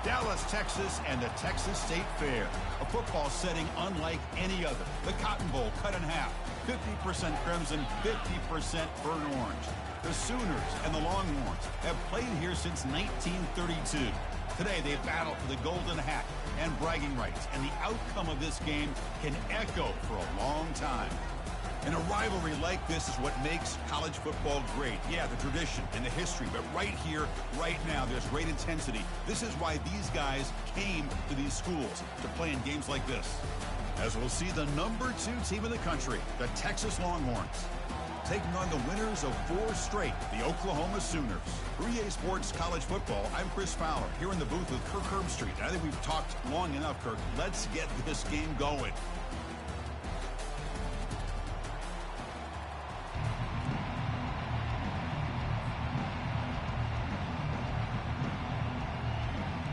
Dallas, Texas, and the Texas State Fair. A football setting unlike any other. The Cotton Bowl cut in half. 50% crimson, 50% burnt orange. The Sooners and the Longhorns have played here since 1932. Today, they battle for the golden hat and bragging rights, and the outcome of this game can echo for a long time. And a rivalry like this is what makes college football great. Yeah, the tradition and the history, but right here, right now, there's great intensity. This is why these guys came to these schools to play in games like this. As we'll see the #2 team in the country, the Texas Longhorns, taking on the winners of 4 straight, the Oklahoma Sooners. For EA Sports College Football, I'm Chris Fowler, here in the booth with Kirk Herbstreit. I think we've talked long enough, Kirk. Let's get this game going.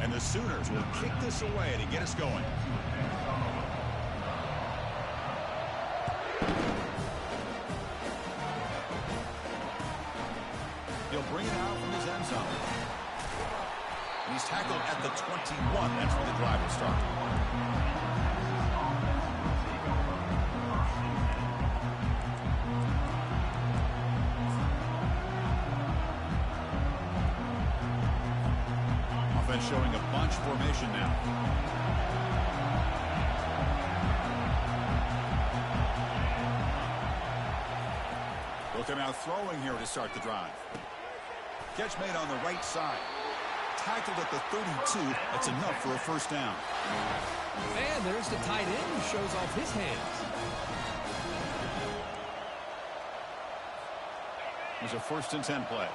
And the Sooners will kick this away to get us going. He'll bring it out from his end zone. And he's tackled at the 21. That's where the drive will start. Offense showing a bunch formation now. They'll come out throwing here to start the drive. Catch made on the right side. Tackled at the 32. That's enough for a first down. And there's the tight end who shows off his hands. There's a 1st and 10 play.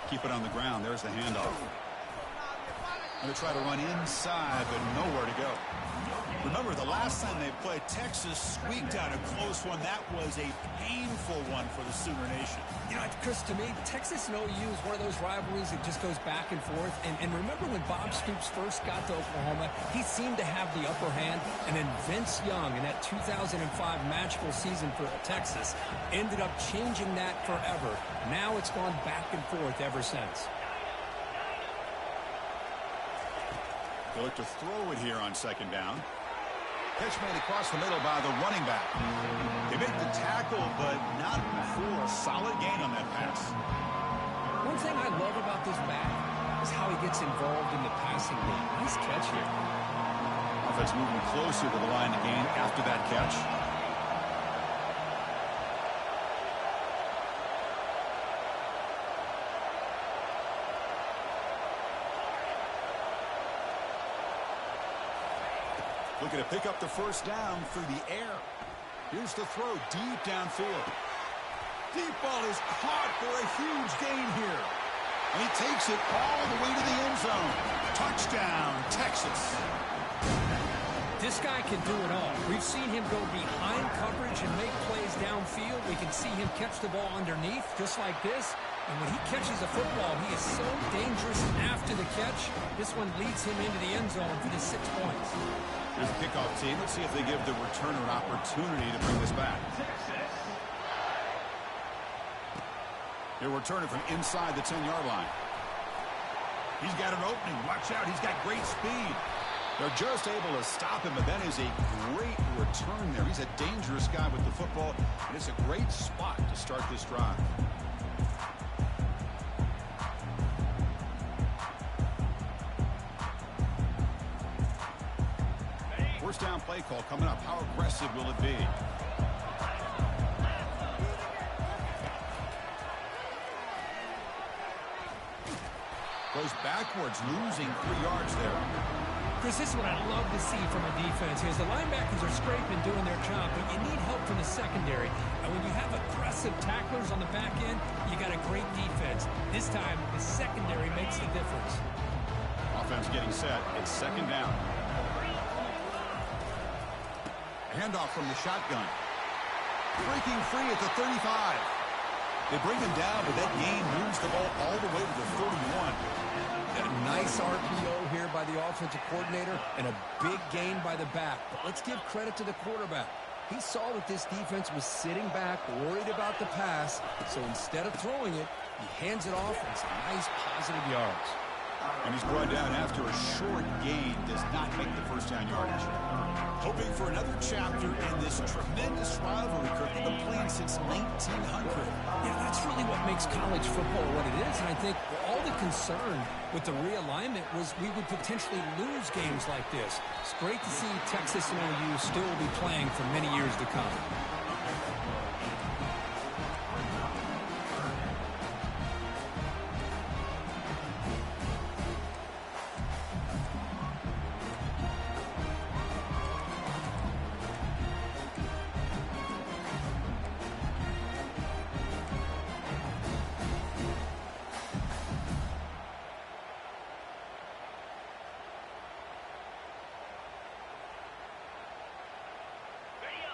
Keep it on the ground. There's the handoff. Going to try to run inside, but nowhere to go. Remember, the last time they played, Texas squeaked out a close one. That was a painful one for the Sooner Nation. You know, Chris, to me, Texas and OU is one of those rivalries that just goes back and forth. And remember when Bob Stoops first got to Oklahoma, he seemed to have the upper hand. And then Vince Young in that 2005 magical season for Texas ended up changing that forever. Now it's gone back and forth ever since. They look to throw it here on 2nd down. Catch made across the middle by the running back. They make the tackle, but not before a solid gain on that pass. One thing I love about this back is how he gets involved in the passing game. Nice catch here. Offense moving closer to the line to gain after that catch. Looking to pick up the first down through the air. Here's the throw deep downfield. Deep ball is caught for a huge gain here. And he takes it all the way to the end zone. Touchdown, Texas. This guy can do it all. We've seen him go behind coverage and make plays downfield. We can see him catch the ball underneath just like this. And when he catches a football, he is so dangerous after the catch. This one leads him into the end zone for the 6 points. Here's the kickoff team. Let's see if they give the returner an opportunity to bring this back. He'll return it from inside the 10-yard line. He's got an opening. Watch out. He's got great speed. They're just able to stop him, but that is a great return there. He's a dangerous guy with the football, and it's a great spot to start this drive. First down play call coming up. How aggressive will it be? Goes backwards, losing 3 yards there. Chris, this is what I love to see from a defense is the linebackers are scraping, doing their job, but you need help from the secondary. And when you have aggressive tacklers on the back end, you got a great defense. This time, the secondary makes the difference. Offense getting set. It's 2nd down. Handoff from the shotgun. Breaking free at the 35. They bring him down, but that gain moves the ball all the way to the 31. A nice RPO here by the offensive coordinator and a big gain by the back. But let's give credit to the quarterback. He saw that this defense was sitting back, worried about the pass, so instead of throwing it, he hands it off and some nice positive yards. And he's brought down after a short gain, does not make the first down yardage. Hoping for another chapter in this tremendous rivalry, Kirk. They've been playing since 1900. Yeah, that's really what makes college football what it is. And I think all the concern with the realignment was we would potentially lose games like this. It's great to see Texas and OU still be playing for many years to come.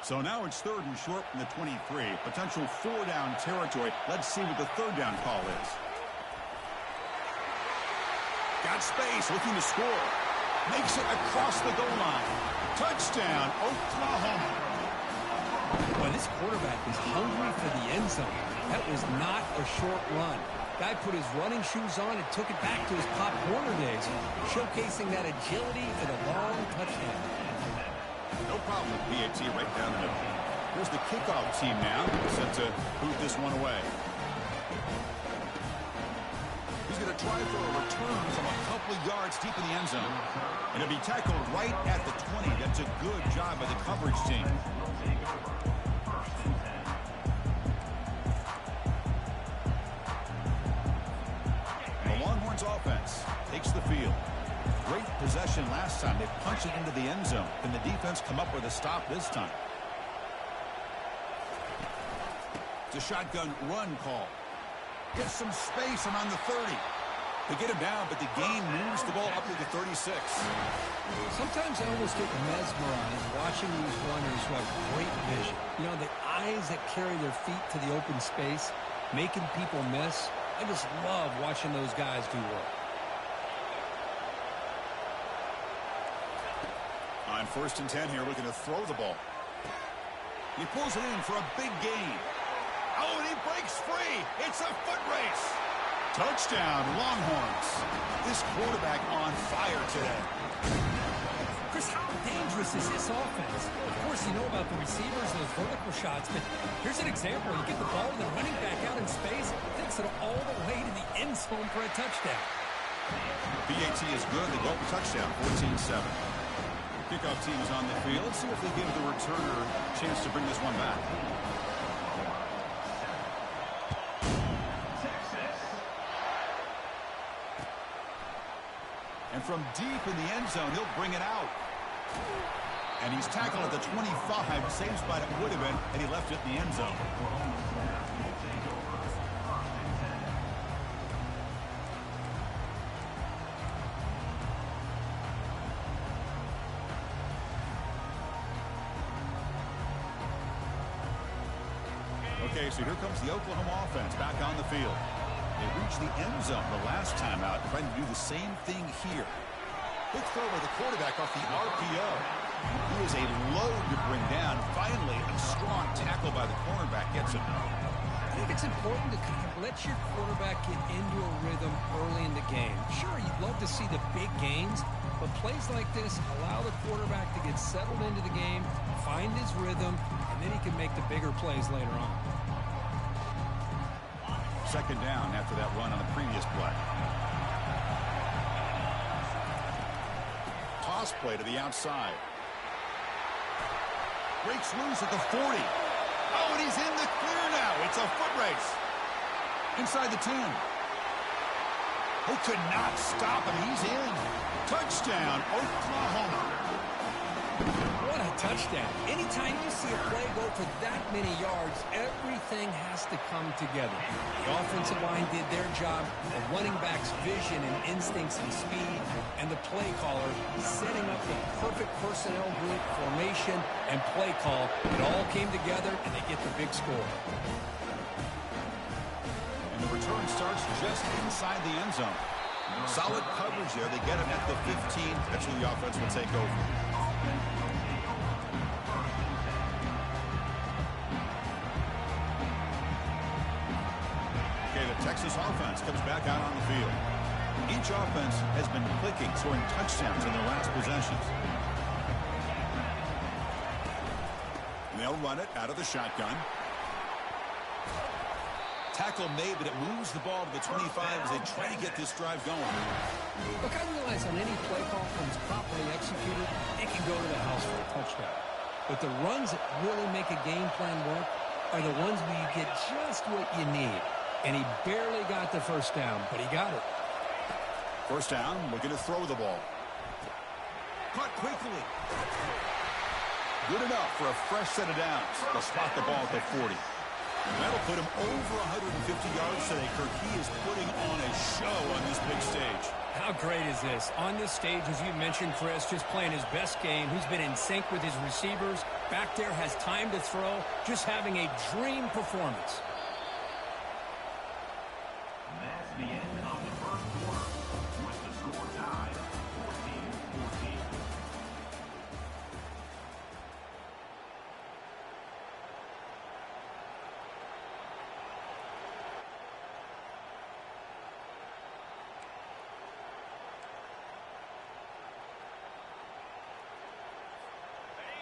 So now it's 3rd and short from the 23. Potential 4-down territory. Let's see what the 3rd down call is. Got space, looking to score. Makes it across the goal line. Touchdown, Oklahoma. Boy, this quarterback is hungry for the end zone. That was not a short run. Guy put his running shoes on and took it back to his Pop Warner days, showcasing that agility for the long touchdown. No problem with BAT right down the middle. Here's the kickoff team now, set to boot this one away. He's going to try for a return from a couple of yards deep in the end zone. And it'll be tackled right at the 20. That's a good job by the coverage team. The Longhorns offense takes the field. Great possession last time. They punched it into the end zone. Can the defense come up with a stop this time? It's a shotgun run call. Gets some space around the 30. They get him down, but the gain moves the ball up to the 36. Sometimes I almost get mesmerized watching these runners who have great vision. You know, the eyes that carry their feet to the open space, making people miss. I just love watching those guys do work. On 1st and 10 here, looking to throw the ball. He pulls it in for a big gain. Oh, and he breaks free. It's a foot race. Touchdown, Longhorns. This quarterback on fire today. Chris, how dangerous is this offense? Of course, you know about the receivers and those vertical shots, but here's an example. You get the ball to the running back out in space, takes it all the way to the end zone for a touchdown. BAT is good. They go for touchdown, 14-7. Kickoff team is on the field. Let's see if they give the returner a chance to bring this one back. And from deep in the end zone, he'll bring it out. And he's tackled at the 25. Same spot it would have been, and he left it in the end zone. Okay, so here comes the Oklahoma offense back on the field. They reached the end zone the last time out, trying to do the same thing here. Quick throw by the quarterback off the RPO. He is a load to bring down. Finally, a strong tackle by the cornerback gets him. I think it's important to kind of let your quarterback get into a rhythm early in the game. Sure, you'd love to see the big gains, but plays like this allow the quarterback to get settled into the game, find his rhythm, and then he can make the bigger plays later on. 2nd down after that run on the previous play. Toss play to the outside. Breaks loose at the 40. Oh, and he's in the clear now. It's a foot race. Inside the 10. Who could not stop him? He's in. Touchdown, Oklahoma. What a touchdown. Anytime you see a play go for that many yards, everything has to come together. The offensive line did their job, the running back's vision and instincts and speed, and the play caller setting up the perfect personnel group, formation, and play call. It all came together, and they get the big score. And the return starts just inside the end zone. Solid coverage there. They get him at the 15. That's who the offense will take over. Texas offense comes back out on the field. Each offense has been clicking, scoring touchdowns in their last possessions. And they'll run it out of the shotgun. Tackle made, but it moves the ball to the 25 as they try to get this drive going. Look, I realize on any play call, when it's properly executed, it can go to the house for a touchdown. But the runs that really make a game plan work are the ones where you get just what you need. And he barely got the first down, but he got it. First down, looking to throw the ball. Caught quickly. Good enough for a fresh set of downs. They'll spot the ball at the 40. That'll put him over 150 yards today. Kirk, he is putting on a show on this big stage. How great is this? On this stage, as you mentioned, Chris, just playing his best game. He's been in sync with his receivers. Back there, has time to throw. Just having a dream performance. That's the end of the first quarter, with the score tied 14-14.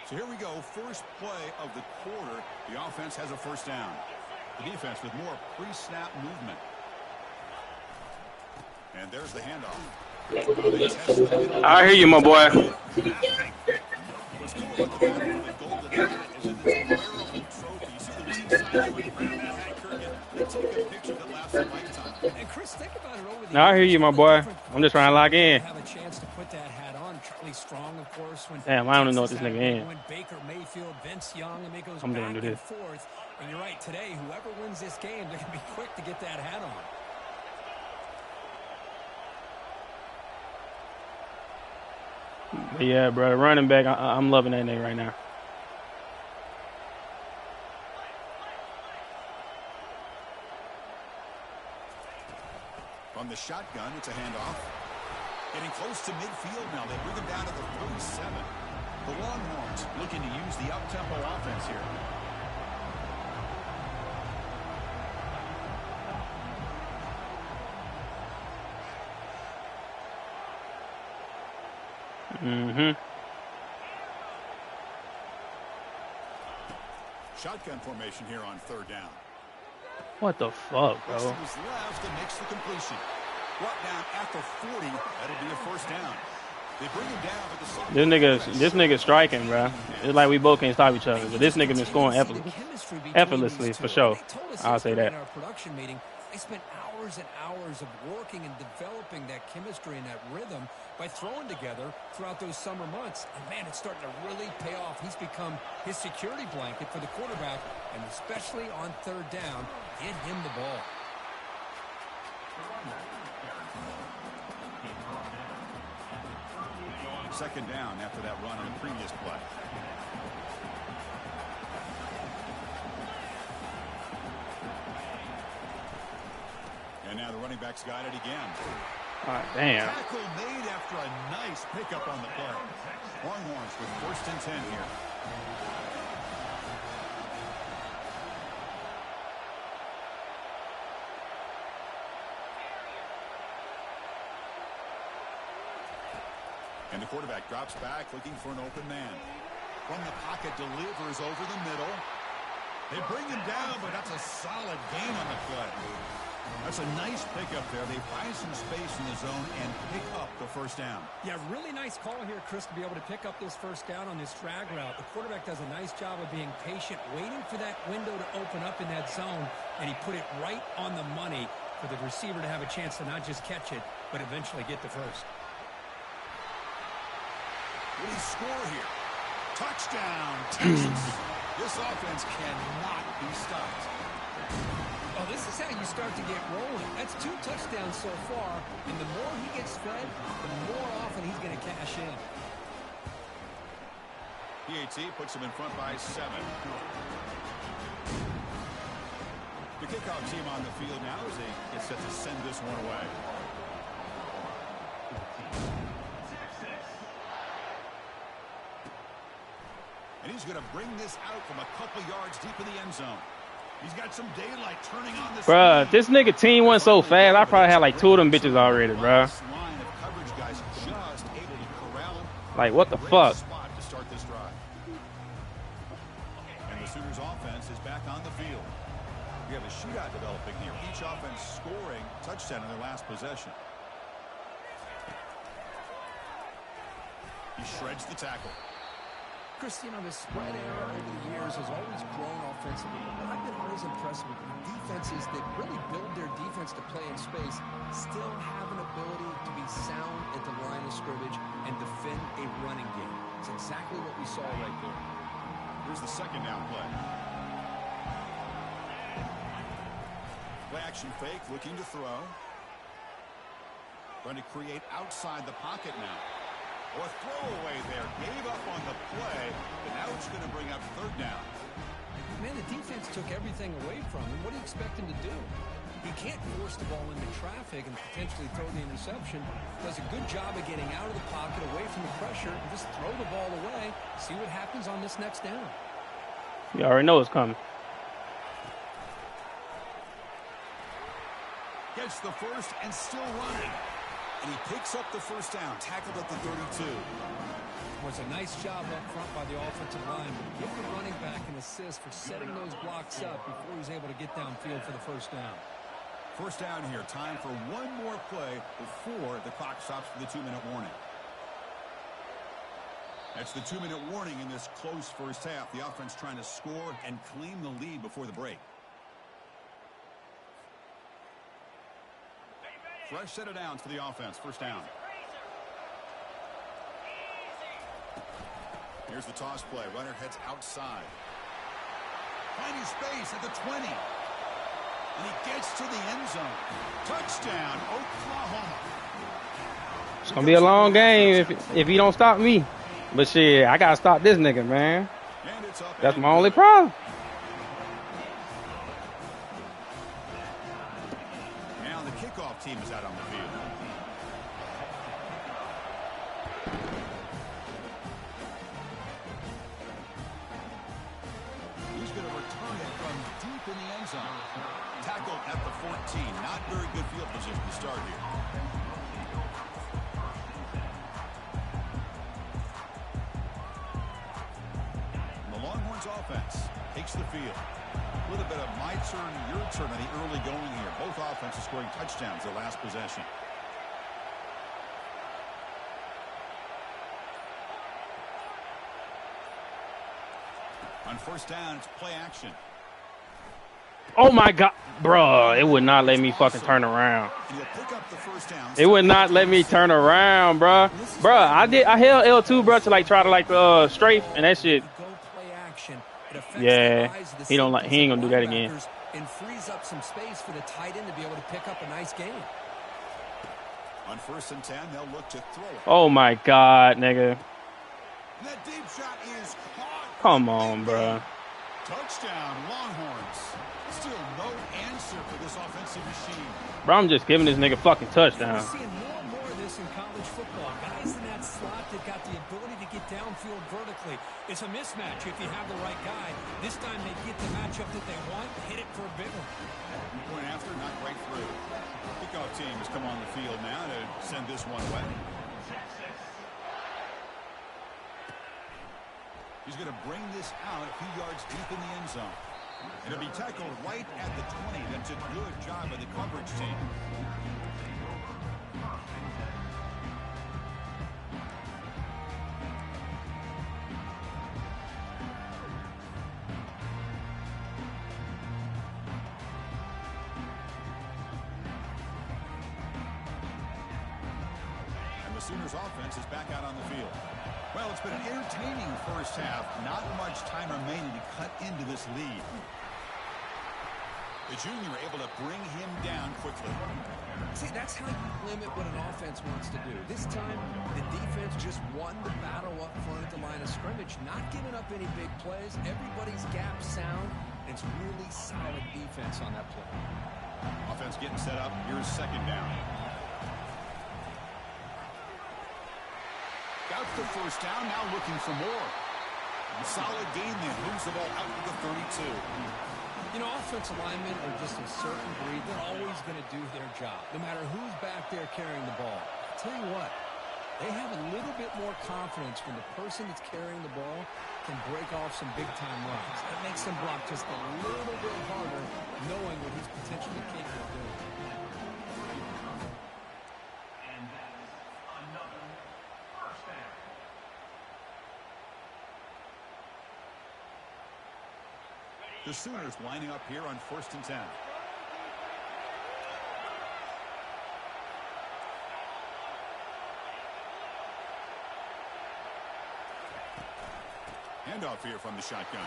So here we go, first play of the quarter. The offense has a first down. The defense with more pre-snap movement. And there's the handoff. I hear you, my boy. What's cool about the battle for the golden helmet is that it's a wearable trophy. So the ringside would grab that hat, Kirk, and take a picture that lasts a lifetime. And Chris, think about it over the No, I hear you, my boy. I'm just trying to lock in. Have a chance to put that hat on. Charlie Strong, of course. When Damn, I don't even know what this nigga in. When Baker Mayfield, Vince Young, and it goes I'm back gonna do and this. forth. And you're right, today, whoever wins this game, they're going to be quick to get that hat on. Yeah, bro, running back, I'm loving that nigga right now. From the shotgun, it's a handoff. Getting close to midfield now. They bring him down to the 47. The Longhorns looking to use the up-tempo offense here. Shotgun formation here on third down. What the fuck, bro? Was left and makes the completion. Brought down at the 40. That'll be a first down. They bring him down, but This nigga striking, bro. It's like we both can't stop each other, but this nigga been scoring effortlessly for sure. I'll say that. In our production meeting, they spent hours and hours of working and developing that chemistry and that rhythm by throwing together throughout those summer months. And man, it's starting to really pay off. He's become his security blanket for the quarterback, and especially on third down, get him the ball. Second down after that run on the previous play. And now the running back's got it again. Ah, damn. Tackle made after a nice pickup on the play. Longhorns with first and 10 here. And the quarterback drops back, looking for an open man. From the pocket, delivers over the middle. They bring him down, but that's a solid gain on the play. That's a nice pickup there. They find some space in the zone and pick up the first down. Yeah, really nice call here, Chris, to be able to pick up this first down on this drag route. The quarterback does a nice job of being patient, waiting for that window to open up in that zone, and he put it right on the money for the receiver to have a chance to not just catch it, but eventually get the first. Will he score here? Touchdown, Texas. This offense cannot be stopped. Oh, this is how you start to get rolling. That's 2 touchdowns so far, and the more he gets fed, the more often he's going to cash in. PAT puts him in front by 7. The kickoff team on the field now as they get set to send this one away. And he's going to bring this out from a couple yards deep in the end zone. He's got some daylight turning on the Bruh, this nigga team went so fast. I probably had like 2 of them bitches already, bruh. Line of coverage guys just able to corral him. Like, what the fuck? Spot to start this drive. And the Sooners offense is back on the field. We have a shootout developing here. Each offense scoring touchdown in their last possession. He shreds the tackle. Chris, you know, the spread era over the years has always grown offensively, but I've been always impressed with the defenses that really build their defense to play in space, still have an ability to be sound at the line of scrimmage and defend a running game. It's exactly what we saw right there. Here's the second down play. Play action fake, looking to throw. Trying to create outside the pocket now. Or throwaway there. Gave up on the play, but now it's going to bring up third down. Man, the defense took everything away from him. What do you expect him to do? He can't force the ball into traffic and potentially throw the interception. Does a good job of getting out of the pocket, away from the pressure, and just throw the ball away. See what happens on this next down. You already know it's coming. Gets the first and still running. And he picks up the first down, tackled at the 32. Was a nice job up front by the offensive line. Give the running back an assist for setting those blocks up before he was able to get downfield for the first down. First down here. Time for one more play before the clock stops for the 2-minute warning. That's the 2-minute warning in this close first half. The offense trying to score and claim the lead before the break. Fresh set of downs for the offense. First down. Here's the toss play. Runner heads outside. Finding space at the 20. And he gets to the end zone. Touchdown, Oklahoma. It's going to be a long game if he don't stop me. But shit, I got to stop this nigga, man. And it's up. That's my only problem. Team is out on the field. He's going to return it from deep in the end zone. Tackled at the 14. Not very good field position to start here. And the Longhorns offense takes the field. A little bit of my turn, your turn on the early going here. Both offenses scoring touchdowns their last possession. On first down, it's play action. Oh my God, bro! It would not let me fucking turn around. It would not let me turn around, bro. Bro, I held L2, bro, to like try to like strafe, and that shit. Yeah, he ain't gonna do that again. And frees up some space for the tight end to be able to pick up a nice gain. On first and 10, they'll look to throw it. Oh my God, nigga. That deep shot is caught. Come on, bro. Touchdown, Longhorns. Still no answer for this offensive machine. Bro, I'm just giving this nigga fucking touchdown. We're seeing more and more of this in college football. Guys in that slot that got the ability to get downfield vertically. It's a mismatch if you have the right guy. This time they get the matchup that they want, hit it for a big one. Point after, not quite through. Kickoff team has come on the field now to send this one away. He's going to bring this out a few yards deep in the end zone. It'll be tackled right at the 20. That's a good job by the coverage team. And the Sooners offense is back out on the field. Well, it's been an entertaining first half. Not much time remaining to cut into this lead. The junior able to bring him down quickly. See, that's how you limit what an offense wants to do. This time, the defense just won the battle up front at the line of scrimmage, not giving up any big plays. Everybody's gap sound. It's really solid defense on that play. Offense getting set up. Here's second down. Got the first down, now looking for more. Solid gain there. Moves the ball out to the 32. You know, offensive linemen are just a certain breed. They're always going to do their job, no matter who's back there carrying the ball. I'll tell you what, they have a little bit more confidence when the person that's carrying the ball can break off some big-time runs. That makes them block just a little bit harder, knowing what he's potentially capable of doing. And that is another first down. The Sooners lining up here on 1st and 10. Handoff here from the shotgun.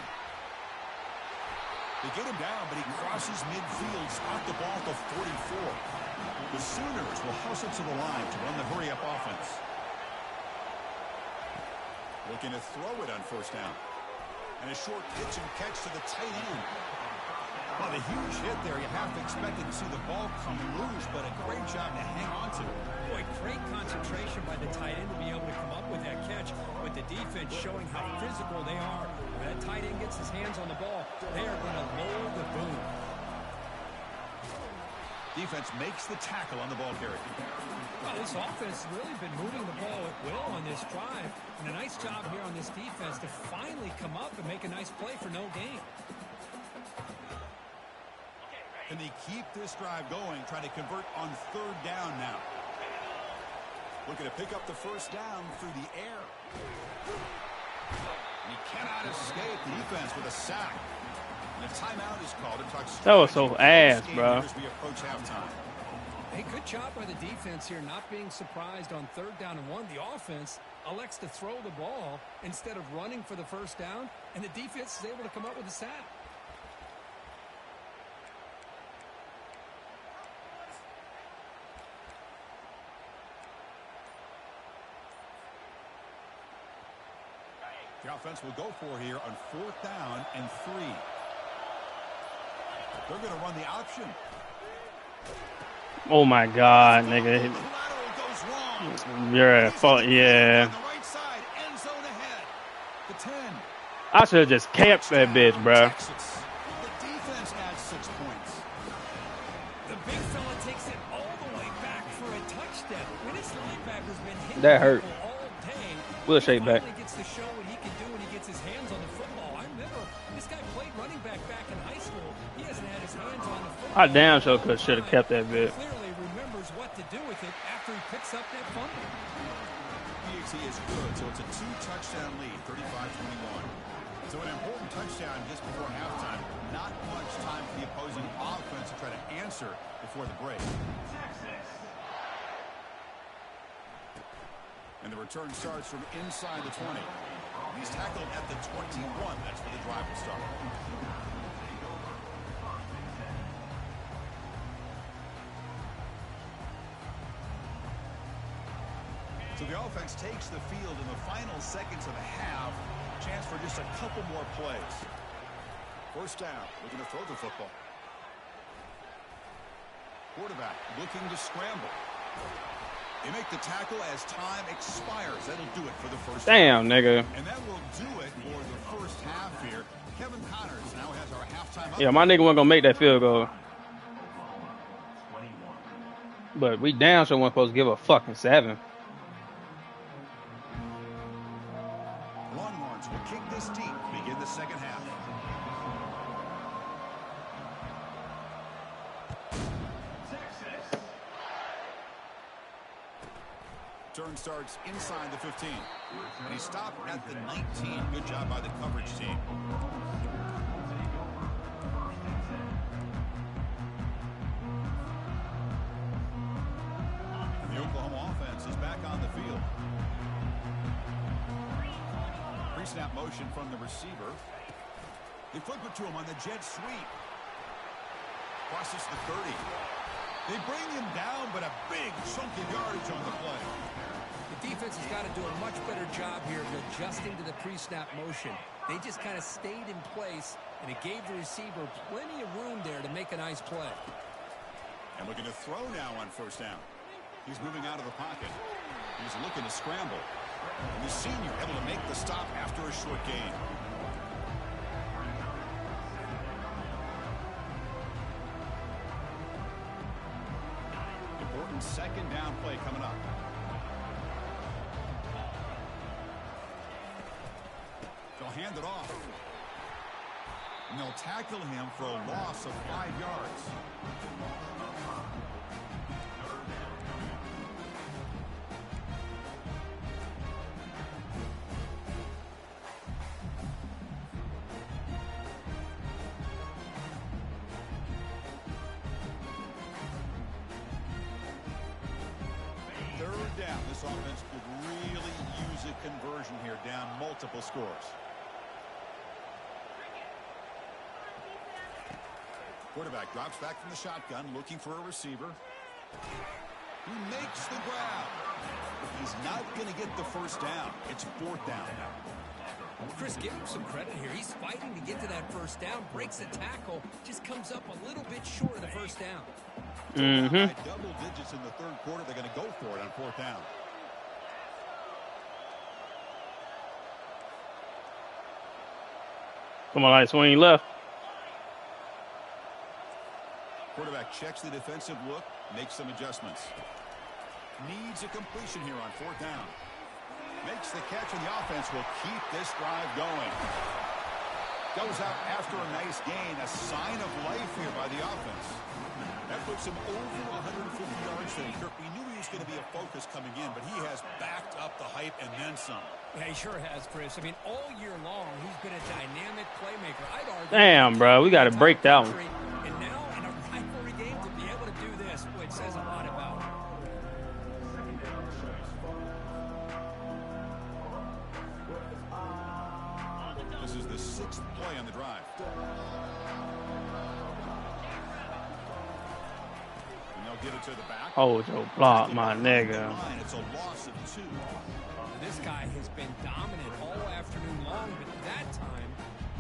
They get him down, but he crosses midfield, spot the ball to 44. The Sooners will hustle to the line to run the hurry-up offense. Looking to throw it on 1st down. And a short pitch and catch to the tight end. Well, the huge hit there, you have to expect to see the ball come loose, but a great job to hang on to. Boy, great concentration by the tight end to be able to come up with that catch, with the defense showing how physical they are. When that tight end gets his hands on the ball, they are going to load the boom. Defense makes the tackle on the ball carrier. Well, this offense has really been moving the ball at will on this drive. And a nice job here on this defense to finally come up and make a nice play for no gain. And they keep this drive going, trying to convert on 3rd down now. Looking to pick up the 1st down through the air. And he cannot escape the defense with a sack. And a timeout is called. That was so ass, bro. As we approach halftime. Hey, good job by the defense here, not being surprised on 3rd down and 1. The offense elects to throw the ball instead of running for the 1st down, and the defense is able to come up with a sack. The offense will go for here on 4th down and 3. They're going to run the option. Oh my God, nigga. You're at fault, yeah. I should have just camped that bitch, bro. The defense adds 6 points. The big fella takes it all the way back for a touchdown. When his linebacker's been hitting that hurt. all day, We'll shake back. He gets to show what he can do when he gets his hands on the football. I remember this guy played running back in high school. He hasn't had his hands on the football. I damn sure should have kept that bit. Clearly remembers what to do with it after he picks up that fumble. YsK is good, so it's a 2-touchdown lead, 35-21. So an important touchdown just before halftime. Not much time for the opposing offense to try to answer before the break. And the return starts from inside the 20. He's tackled at the 21. That's where the drive will start. So the offense takes the field in the final seconds of the half. Chance for just a couple more plays. 1st down, looking to throw the football. Quarterback looking to scramble. They make the tackle as time expires. That'll do it for the 1st Damn, half. nigga. And that will do it for the 1st half here. Kevin Connors now has our halftime. Yeah, my nigga wasn't gonna make that field goal. But we down, so we're supposed to give a fucking 7. Longhorns will kick this deep to begin the 2nd half. Turn starts inside the 15. And he stopped at the 19. Good job by the coverage team. The Oklahoma offense is back on the field. Pre-snap motion from the receiver. They flip it to him on the jet sweep. Crosses the 30. They bring him down, but a big chunk of yardage on the play. The defense has got to do a much better job here of adjusting to the pre-snap motion. They just kind of stayed in place, and it gave the receiver plenty of room there to make a nice play. And looking to throw now on 1st down. He's moving out of the pocket. He's looking to scramble. And the senior able to make the stop after a short gain. important second down play coming up. They'll hand it off. And they'll tackle him for a loss of 5 yards. Third down. This offense could really use a conversion here, down multiple scores. Quarterback drops back from the shotgun, looking for a receiver. He makes the grab. He's not going to get the first down. It's 4th down. Chris, give him some credit here. He's fighting to get to that first down, breaks the tackle, just comes up a little bit short of the first down. By double digits in the third quarter, they're going to go for it on 4th down. Come on, like swing left. Quarterback checks the defensive look, makes some adjustments. Needs a completion here on 4th down. Makes the catch, and the offense will keep this drive going. Goes out after a nice gain, a sign of life here by the offense. That puts him over 150 yards today. Kirk, we knew he was going to be a focus coming in, but he has backed up the hype and then some. Yeah, he sure has, Chris. I mean, all year long, he's been a dynamic playmaker. I'd argue. Damn, bro, we got to break that one. And now, in a rivalry game, to be able to do this, boy, it says a lot about him. This is the 6th play on the drive. And they'll give it to the back. Hold your block, my nigga. It's a loss of 2. This guy has been dominant all afternoon long, but that time,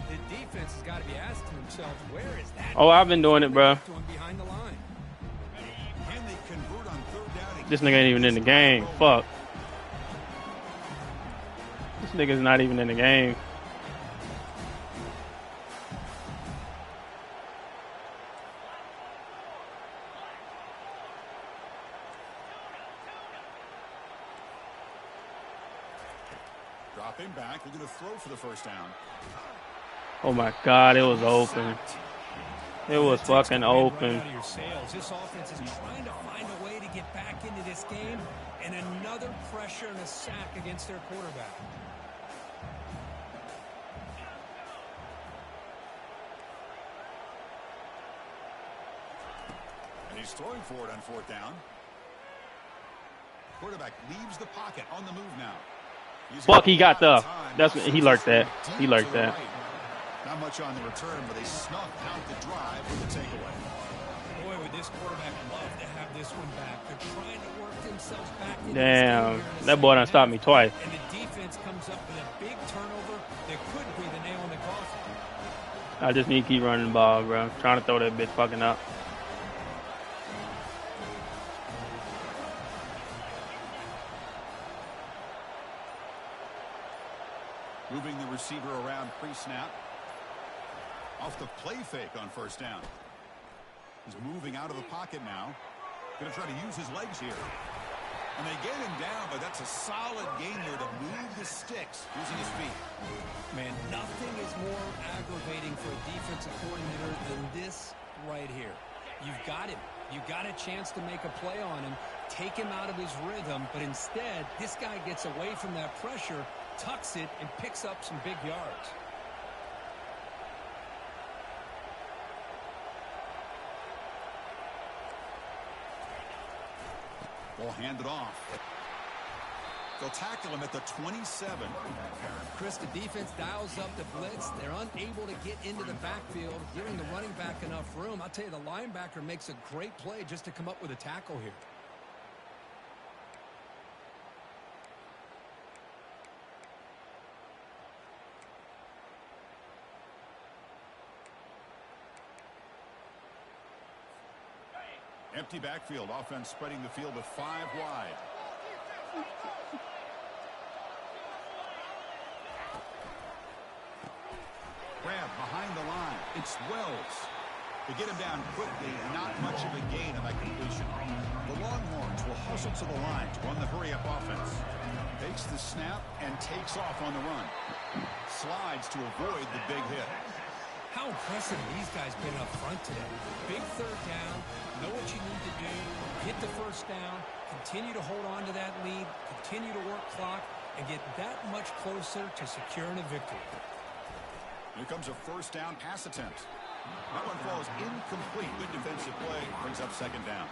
the defense has got to be asking themselves, where is that? Oh, I've been doing it, bro. Behind the line. Can they convert on 3rd down? This nigga ain't even in the game. Fuck. This nigga's not even in the game. Dropping back, they're going to throw for the first down. Oh my God, it was open. It was fucking open. This offense is trying to find a way to get back into this game, and another pressure and a sack against their quarterback. And he's throwing for it on 4th down. Quarterback leaves the pocket on the move now. Fuck, he got the. He lurked that. He lurked that. Not much on the return, but they snuffed out the drive with the takeaway. Boy, would this quarterback love to have this one back. They're trying to work themselves back into Damn, that boy done stopped me twice. And the defense comes up with a big turnover that could be the nail in the coffin. I just need to keep running the ball, bro. Trying to throw that bitch fucking up. Moving the receiver around pre-snap. Off the play fake on 1st down. He's moving out of the pocket now. Going to try to use his legs here. And they get him down, but that's a solid gain here to move the sticks using his feet. Man, nothing is more aggravating for a defensive coordinator than this right here. You've got him. You've got a chance to make a play on him, take him out of his rhythm, but instead, this guy gets away from that pressure, tucks it, and picks up some big yards. Ball handed off. They'll tackle him at the 27. Chris, the defense dials up the blitz. They're unable to get into the backfield, giving the running back enough room. I'll tell you, the linebacker makes a great play just to come up with a tackle here. Empty backfield. Offense spreading the field with 5 wide. Grab behind the line. It's Wells. They get him down quickly, not much of a gain on that completion. The Longhorns will hustle to the line to run the hurry-up offense. Takes the snap and takes off on the run. Slides to avoid the big hit. How impressive have these guys been up front today. Big third down, know what you need to do, get the first down, continue to hold on to that lead, continue to work clock, and get that much closer to securing a victory. Here comes a first down pass attempt. That one falls incomplete. Good defensive play, brings up second down.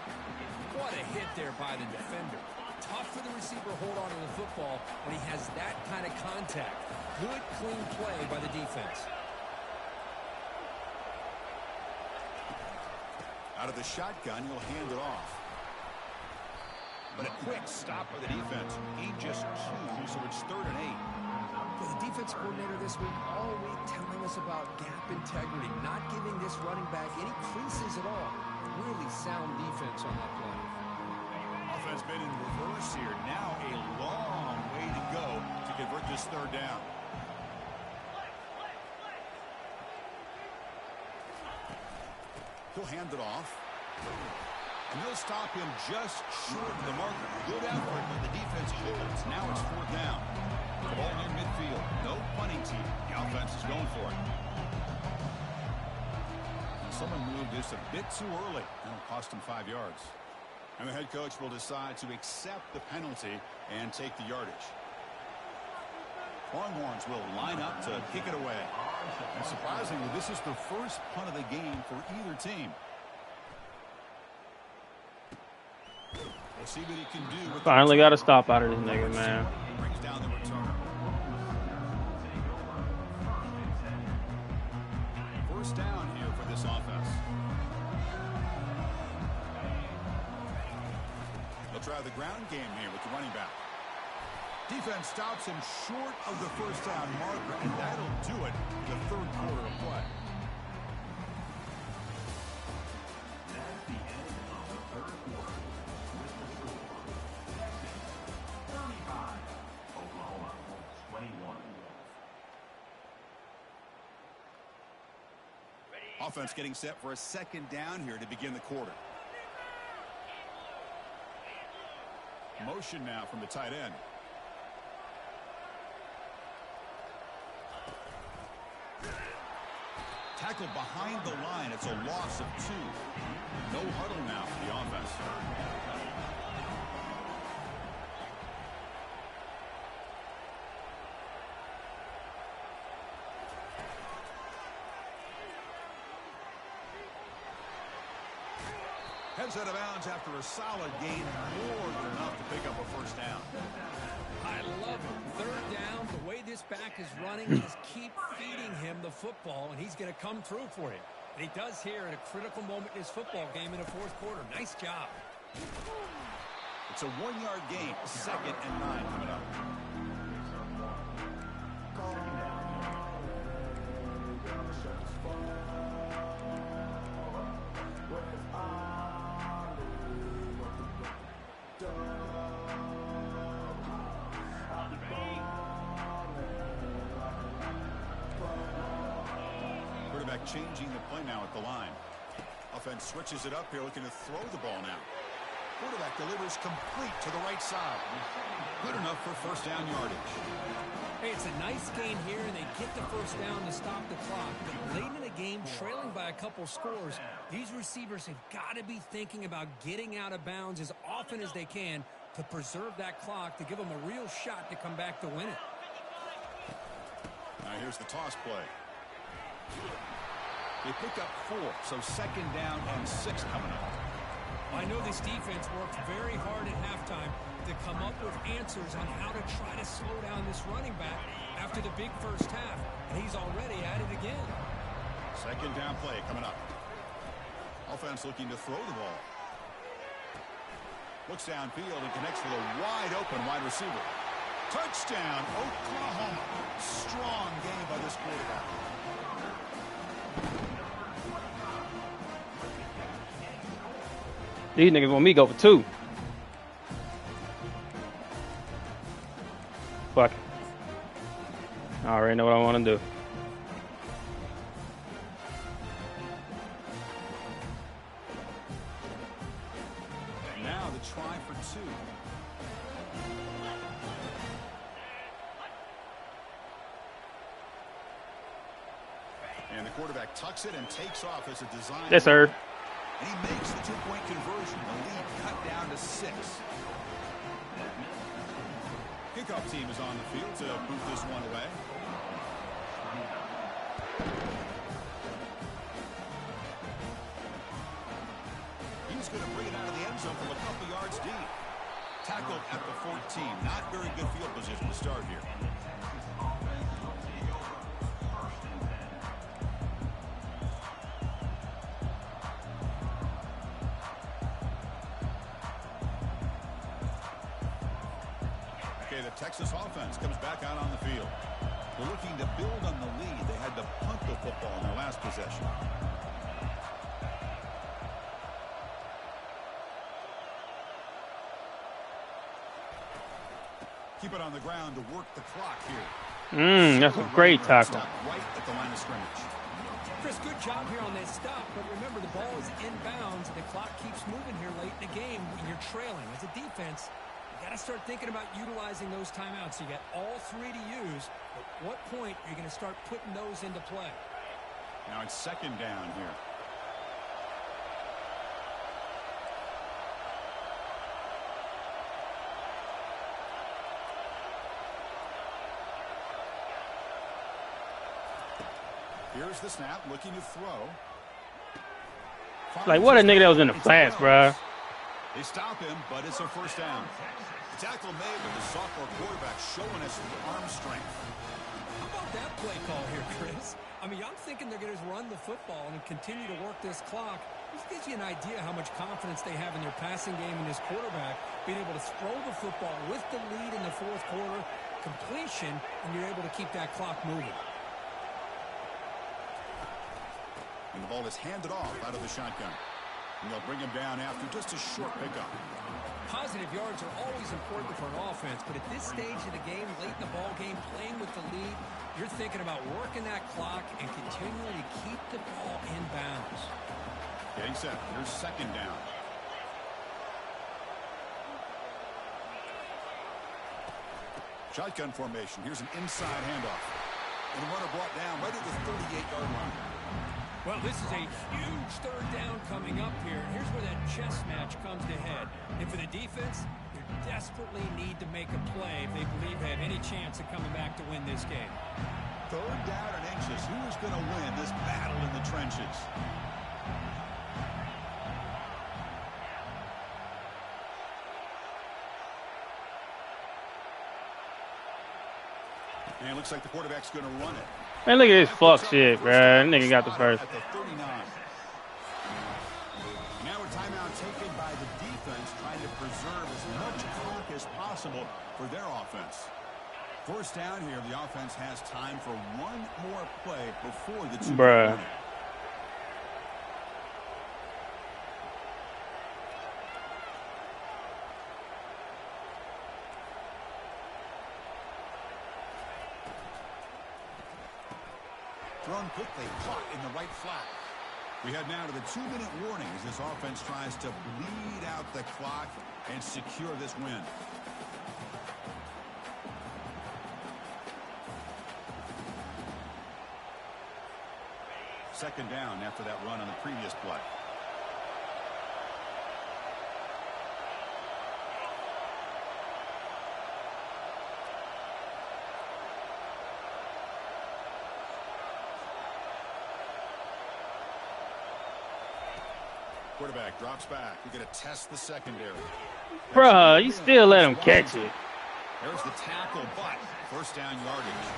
What a hit there by the defender. Tough for the receiver to hold on to the football when he has that kind of contact. Good, clean play by the defense. Out of the shotgun, he'll hand it off. But a quick stop by the defense. He just chews, so it's 3rd and 8. The defense coordinator this week all week telling us about gap integrity, not giving this running back any creases at all. Really sound defense on that play. Offense been in reverse here. Now a long way to go to convert this 3rd down. He'll hand it off. And they'll stop him just short of the marker. Good effort, but the defense holds. Now it's 4th down. The ball near midfield. No punting team. The offense is going for it. And someone moved this a bit too early. That'll cost him 5 yards. And the head coach will decide to accept the penalty and take the yardage. Longhorns will line up to kick it away. And surprisingly, this is the first punt of the game for either team. We'll see what he can do. With Finally got a stop out of this nigga, man. Brings down the return. First down here for this offense. They'll try the ground game here with the running back. Defense stops him short of the first down marker, and that'll do it in the 3rd quarter of play. That's the end of the 3rd quarter. With the score, 35, Oklahoma 21. Offense getting set for a 2nd down here to begin the quarter. Motion now from the tight end. Tackled behind the line. It's a loss of 2. No huddle now for the offense. Heads out of bounds after a solid gain, more than enough to pick up a first down. I love it. 3rd down, the way this back is running, just keep feeding him the football, and he's going to come through for you. And he does here at a critical moment in his football game in the 4th quarter. Nice job. It's a 1-yard gain, 2nd and 9 coming up. Quarterback changing the play now at the line. Offense switches it up here, looking to throw the ball now. Quarterback delivers complete to the right side. Good enough for first down yardage. Hey, it's a nice gain here, and they get the first down to stop the clock. But late in the game, trailing by a couple scores, these receivers have got to be thinking about getting out of bounds as often as they can to preserve that clock, to give them a real shot to come back to win it. Now here's the toss play. They pick up 4, so 2nd down and 6 coming up. I know this defense worked very hard at halftime to come up with answers on how to try to slow down this running back after the big first half, and he's already at it again. 2nd down play coming up. Offense looking to throw the ball. Looks downfield and connects with a wide-open wide receiver. Touchdown, Oklahoma. Strong game by this quarterback. These niggas want me to go for 2. Fuck it. I already know what I want to do. try for 2. And the quarterback tucks it and takes off as a design. Yes, sir. And he makes the 2-point conversion. The lead cut down to 6. Kickoff team is on the field to boot this one away. He's going to bring it out of the end zone from a couple yards deep. Tackled at the 14. Not very good field position to start here. The Texas offense comes back out on the field. They're looking to build on the lead. They had to punt the football in their last possession. Keep it on the ground to work the clock here. That's a great tackle. Right at the line of scrimmage. Chris, good job here on that stop, but remember the ball is inbounds and the clock keeps moving here late in the game when you're trailing. As a defense, got to start thinking about utilizing those timeouts. You got all 3 to use. At what point are you going to start putting those into play? Now it's 2nd down here. Here's the snap, looking to throw. Like, what a nigga that was in the flats, bruh. They stop him, but it's a 1st down. The tackle made with the sophomore quarterback showing us the arm strength. How about that play call here, Chris? I mean, I'm thinking they're going to run the football and continue to work this clock. This gives you an idea how much confidence they have in their passing game and this quarterback being able to throw the football with the lead in the 4th quarter, completion, and you're able to keep that clock moving. And the ball is handed off out of the shotgun. And they'll bring him down after just a short pickup. Positive yards are always important for an offense, but at this stage of the game, late in the ball game, playing with the lead, you're thinking about working that clock and continuing to keep the ball in bounds. Getting set. Here's 2nd down. Shotgun formation. Here's an inside handoff. And the runner brought down right at the 38-yard line. Well, this is a huge 3rd down coming up here. Here's where that chess match comes to head. And for the defense, they desperately need to make a play if they believe they have any chance of coming back to win this game. 3rd down and inches. Who is going to win this battle in the trenches? And it looks like the quarterback's going to run it. Man, look at this fuck shit, bruh. That nigga got the first. At the 39. Now a timeout taken by the defense, trying to preserve as much clock as possible for their offense. 1st down here, the offense has time for one more play before the 2. Bruh. Thrown quickly, caught in the right flat. We head now to the 2-minute warning as this offense tries to bleed out the clock and secure this win. Second down after that run on the previous play. Quarterback drops back. We're going to test the secondary. Bruh, you still let him catch it. There's the tackle, but 1st down yardage.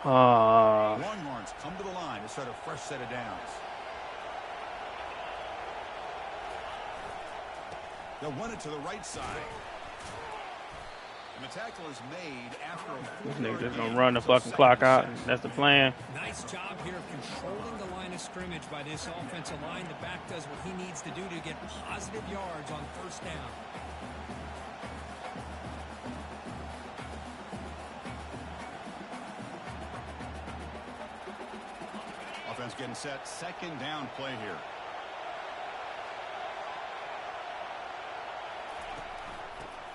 Longhorns come to the line to start a fresh set of downs. They'll run it to the right side. And the tackle is made after a This nigga just gonna run the fucking clock out. That's the plan. Nice job here of controlling the line of scrimmage by this offensive line. The back does what he needs to do to get positive yards on 1st down. Defense getting set. Second down play here.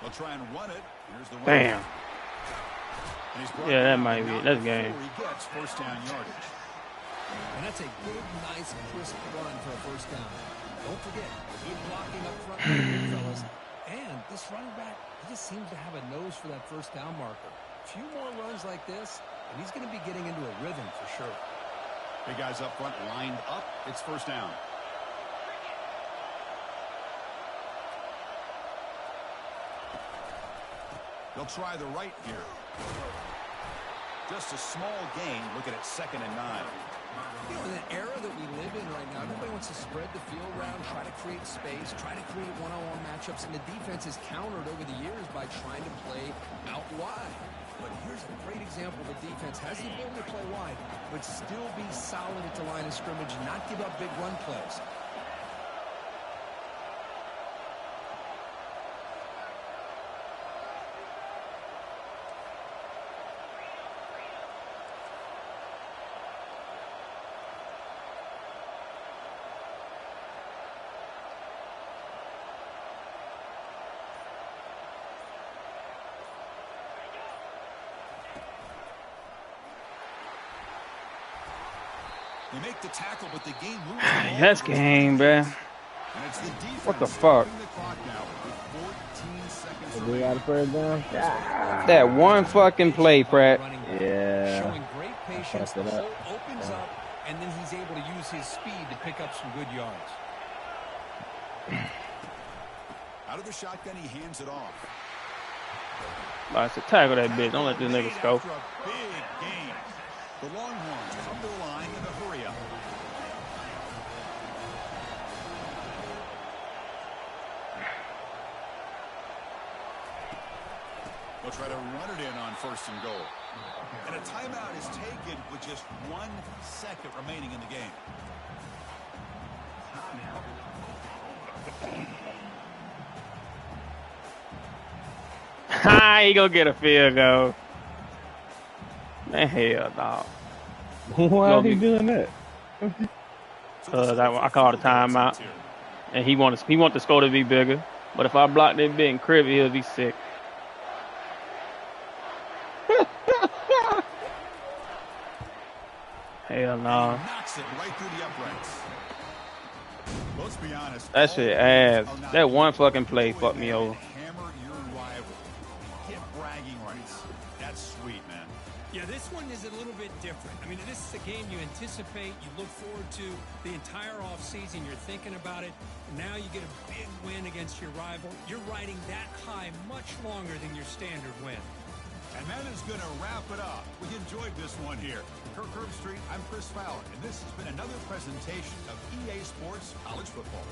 They'll try and run it. Here's the run. Damn. Yeah, that might be it. That's game. He gets first down yardage. And that's a good, nice, crisp run for a first down. Don't forget, good blocking up front by the big fellas. And this running back, he just seems to have a nose for that first down marker. A few more runs like this, and he's going to be getting into a rhythm for sure. Big guys up front lined up. It's first down. They'll try the right here. Just a small gain. Looking at 2nd and 9. You know, in the era that we live in right now, everybody wants to spread the field around, try to create space, try to create one-on-one matchups, and the defense is countered over the years by trying to play out wide. But here's a great example. The defense has the ability to play wide, but still be solid at the line of scrimmage and not give up big run plays. They make the tackle, but the game moves. That's game, bruh. What the fuck? We got a first down. That one fucking play, Pratt. Yeah. Showing great patience, the hole opens up, and then he's able to use his speed to pick up some good yards. Out of the shotgun, he hands it off. I said, tackle that bitch. Don't let this nigga scope. Big game. The Longhorns come to the line in a hurry-up. They'll try to run it in on 1st and goal. And a timeout is taken with just 1 second remaining in the game. Ha, he gonna get a field goal. Man, hell no. Why is he doing that? I called a timeout, and he want the score to be bigger. But if I block that bit and crib, he'll be sick. Hell no. Knocks it right through the uprights. Let's be honest. That shit ass. That one fucking play fucked me over. Hammer your rival. Get bragging rights. That's sweet, man. Yeah, this one is a little bit different. I mean, this is a game you anticipate, you look forward to the entire offseason. You're thinking about it. Now you get a big win against your rival. You're riding that high much longer than your standard win. And that is going to wrap it up. We enjoyed this one here. Kirk Herbstreit, I'm Chris Fowler, and this has been another presentation of EA Sports College Football.